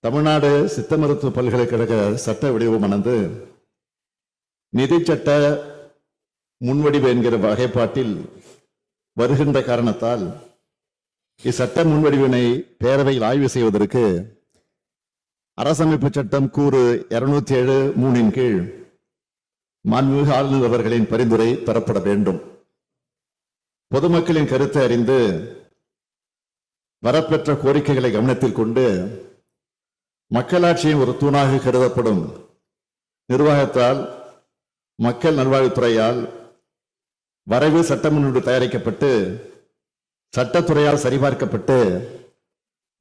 தமிழ்நாடு சித்த மருத்துவ பல்கலைக்கழக சட்ட வடிவமானது நிதி சட்ட முன்வடிவு என்கிற வகைப்பாட்டில் வருகின்ற காரணத்தால் இச்சட்ட முன்வடிவினை பேரவையில் ஆய்வு செய்வதற்கு அரசமைப்பு சட்டம் கூறு 207(3) கீழ் மாண்புமிகு ஆளுநர் அவர்களின் பரிந்துரை பெறப்பட வேண்டும். பொதுமக்களின் கருத்தை அறிந்து வரப்பெற்ற கோரிக்கைகளை கவனத்தில் கொண்டு மக்களாட்சியின் ஒரு தூணாக கருதப்படும் நிர்வாகத்தால் மக்கள் நல்வாழ்வுத்துறையால் வரைவு சட்ட முன்வடிவு தயாரிக்கப்பட்டு சட்டத்துறையால் சரிபார்க்கப்பட்டு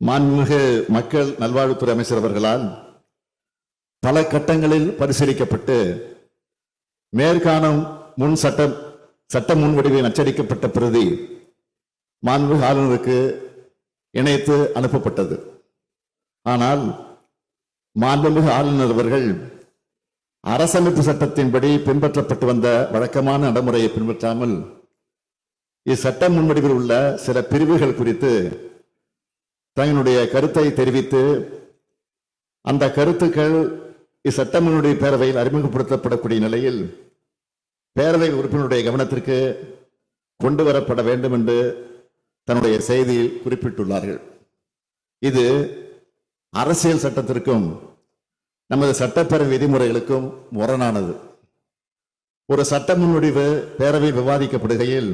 மாண்புமிகு மக்கள் நல்வாழ்வுத்துறை அமைச்சர் அவர்களால் பல கட்டங்களில் பரிசீலிக்கப்பட்டு மேற்காணும் சட்ட முன்வடிவில் அச்சடிக்கப்பட்ட பிரதி மாண்புமிகு ஆளுநருக்கு இணைத்து அனுப்பப்பட்டது. ஆனால் மாண்புமிகு ஆளுநர் அவர்கள் அரசமைப்பு சட்டத்தின்படி பின்பற்றப்பட்டு வந்த வழக்கமான நடைமுறையை பின்பற்றாமல் இச்சட்ட முன்வடிவில் உள்ள சில பிரிவுகள் குறித்து தங்களுடைய கருத்தை தெரிவித்து அந்த கருத்துக்கள் இச்சட்ட முன்வடிவு பேரவையில் அறிமுகப்படுத்தப்படக்கூடிய நிலையில் பேரவை உறுப்பினருடைய கவனத்திற்கு கொண்டு வரப்பட வேண்டும் என்று தன்னுடைய செய்தியில் குறிப்பிட்டுள்ளார்கள். இது அரசியல் சட்டத்திற்கும் நமது சட்டப்பேரவை விதிமுறைகளுக்கும் முரணானது. ஒரு சட்ட முன்வடிவு பேரவையில் விவாதிக்கப்படுகையில்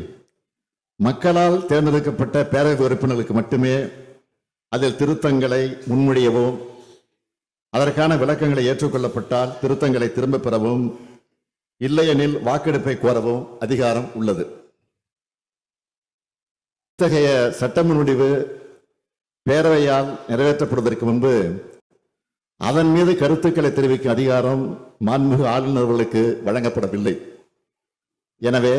மக்களால் தேர்ந்தெடுக்கப்பட்ட பேரவை உறுப்பினர்களுக்கு மட்டுமே அதில் திருத்தங்களை முன்மொழியவும் அதற்கான விளக்கங்களை ஏற்றுக்கொள்ளப்பட்டால் திருத்தங்களை திரும்ப பெறவும் இல்லையெனில் வாக்கெடுப்பை கோரவும் அதிகாரம் உள்ளது. இத்தகைய சட்ட முன்வடிவு பேரவையால் நிறைவேற்றப்படுவதற்கு முன்பு அதன் மீது கருத்துக்களை தெரிவிக்கும் அதிகாரம் மாண்புமிகு ஆளுநர்களுக்கு வழங்கப்படவில்லை. எனவே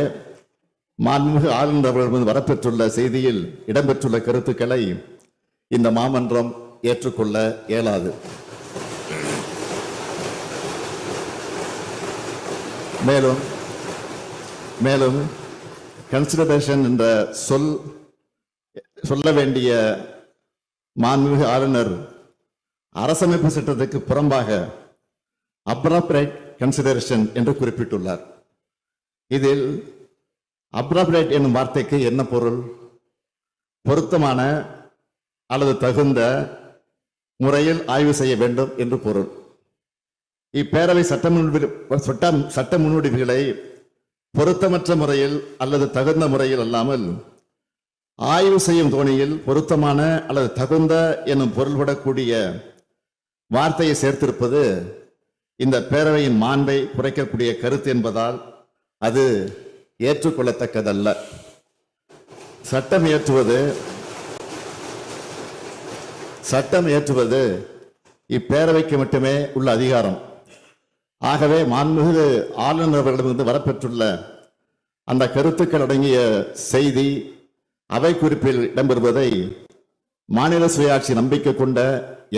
மாண்புமிகு ஆளுநர் அவர்கள் வரப்பெற்றுள்ள செய்தியில் இடம்பெற்றுள்ள கருத்துக்களை இந்த மாமன்றம் ஏற்றுக்கொள்ள இயலாது. மேலும் கன்சிடரேஷன் என்ற சொல்ல வேண்டிய மாண்புமிகு ஆளுநர் அரசமைப்பு சட்டத்துக்கு புறம்பாக அப்ராப்ரேட் கன்சிடரேஷன் என்று குறிப்பிட்டுள்ளார். இதில் அப்ராப்ரேட் என்னும் வார்த்தைக்கு என்ன பொருள்? பொருத்தமான அல்லது தகுந்த முறையில் ஆய்வு செய்ய வேண்டும் என்று பொருள். இப்பேரவை சட்ட முன்வடிவுகளை பொருத்தமற்ற முறையில் அல்லது தகுந்த முறையில் அல்லாமல் ஆய்வு செய்யும் தோணியில் பொருத்தமான அல்லது தகுந்த என்னும் பொருள்படக்கூடிய வார்த்தையை சேர்த்திருப்பது இந்த பேரவையின் மாண்பை குறைக்கக்கூடிய கருத்து என்பதால் அது ஏற்றுக்கொள்ளத்தக்கதல்ல. சட்டம் இயற்றுவது இப்பேரவைக்கு மட்டுமே உள்ள அதிகாரம். ஆகவே மாண்புமிகு ஆளுநர் அவர்களிடமிருந்து வரப்பெற்றுள்ள அந்த கருத்துக்கள் அடங்கிய செய்தி அவை குறிப்பில் இடம்பெறுவதை மாநில சுயாட்சி நம்பிக்கை கொண்ட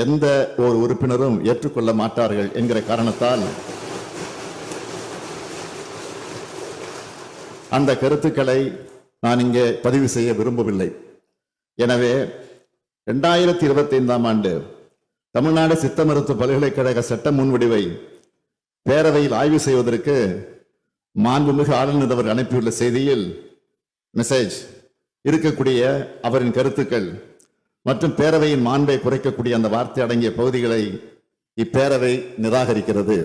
எந்த ஒரு உறுப்பினரும் ஏற்றுக்கொள்ள மாட்டார்கள் என்கிற காரணத்தால் அந்த கருத்துக்களை நான் இங்கே பதிவு செய்ய விரும்பவில்லை. எனவே 2025 ஆண்டு தமிழ்நாடு சித்த மருத்துவ பல்கலைக்கழக சட்ட முன்வடிவை பேரவையில் ஆய்வு செய்வதற்கு மாண்புமிகு ஆளுநர் அவர் அனுப்பியுள்ள செய்தியில் மெசேஜ் இருக்கக்கூடிய அவரின் கருத்துக்கள் மற்றும் பேரவையின் மாண்பை குறைக்கக்கூடிய அந்த வார்த்தை அடங்கிய பகுதிகளை இப்பேரவை நிராகரிக்கிறது.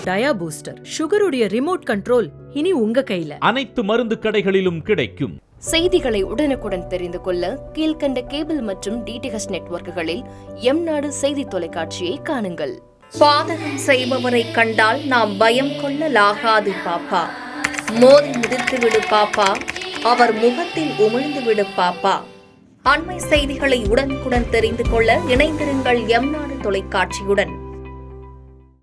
டயா பூஸ்டர் சுகருடைய ரிமோட் கண்ட்ரோல் இனி உங்க கையில. அனைத்து மருந்து கடைகளிலும் கிடைக்கும். செய்திகளை உடனுக்குடன் தெரிந்து கொள்ள கீழ்கண்ட கேபிள் மற்றும் டிடிஎச் நெட்வொர்க்குகளில் எம்நாடு செய்தி தொலைக்காட்சியை காணுங்கள். பாதகம் செய்பவரை கண்டால் நாம் பயம் கொள்ளலாகாது பாப்பா. மோதி மிதித்து விடு பாப்பா, அவர் முகத்தில் உமிழ்ந்து விடு பாப்பா. அண்மை செய்திகளை உடனுக்குடன் தெரிந்து கொள்ள இணைந்திருங்கள் எம்நாடு தொலைக்காட்சியுடன்.